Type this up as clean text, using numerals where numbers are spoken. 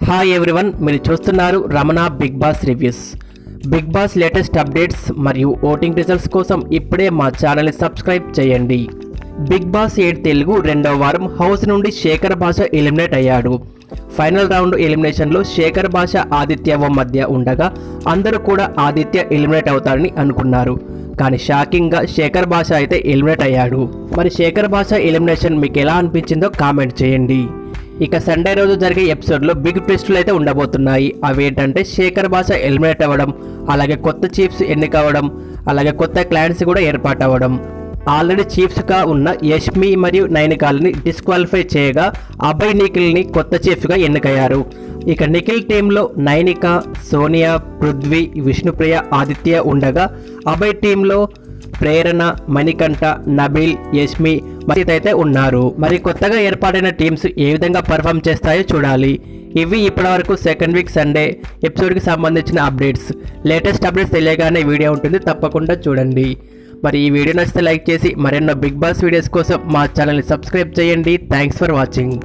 Hi everyone, మీరు చూస్తున్నారు Ramana Bigg Boss reviews. Bigg Boss latest updates మరియు ఓటింగ్ రిజల్ట్స్ కోసం ఇప్పుడే మా ఛానల్ని సబ్స్క్రైబ్ చేయండి. బిగ్ బాస్ 8 తెలుగు రెండవ వారం హౌస్ నుండి శేఖర్ భాష ఎలిమినేట్ అయ్యాడు. ఫైనల్ రౌండ్ ఎలిమినేషన్లో శేఖర్ భాష ఆదిత్య మధ్య ఉండగా అందరూ కూడా ఆదిత్య ఎలిమినేట్ అవుతారని అనుకున్నారు. కానీ షాకింగ్గా శేఖర్ భాష అయితే ఎలిమినేట్ అయ్యాడు. మరి శేఖర్ భాష ఎలిమినేషన్ మీకు ఎలా అనిపించిందో కామెంట్ చేయండి. ఇక సండే రోజు జరిగే ఎపిసోడ్లో బిగ్ ట్విస్టులు అయితే ఉండబోతున్నాయి. అవి ఏంటంటే శేఖర్ భాష ఎలిమినేట్ అవ్వడం, అలాగే కొత్త చీఫ్స్ ఎన్నికవ్వడం, అలాగే కొత్త క్లయింట్స్ కూడా ఏర్పాటు అవ్వడం. ఆల్రెడీ చీఫ్స్గా ఉన్న యష్మి మరియు నైనికాల్ని డిస్క్వాలిఫై చేయగా అభయ్ నిఖిల్ని కొత్త చీఫ్గా ఎన్నికయ్యారు. ఇక నిఖిల్ టీంలో నైనిక, సోనియా, పృథ్వీ, విష్ణుప్రియ, ఆదిత్య ఉండగా అభయ్ టీంలో ప్రేరణ, మణికంఠ, నబీల్, యష్మి, మసీద్ అయితే ఉన్నారు. మరి కొత్తగా ఏర్పాటైన టీమ్స్ ఏ విధంగా పర్ఫామ్ చేస్తాయో చూడాలి. ఇవి ఇప్పటివరకు సెకండ్ వీక్ సండే ఎపిసోడ్కి సంబంధించిన అప్డేట్స్. లేటెస్ట్ అప్డేట్స్ తెలియగానే వీడియో ఉంటుంది, తప్పకుండా చూడండి. మరి ఈ వీడియో నచ్చితే లైక్ చేసి మరెన్నో బిగ్ బాస్ వీడియోస్ కోసం మా ఛానల్ని సబ్స్క్రైబ్ చేయండి. Thanks for watching.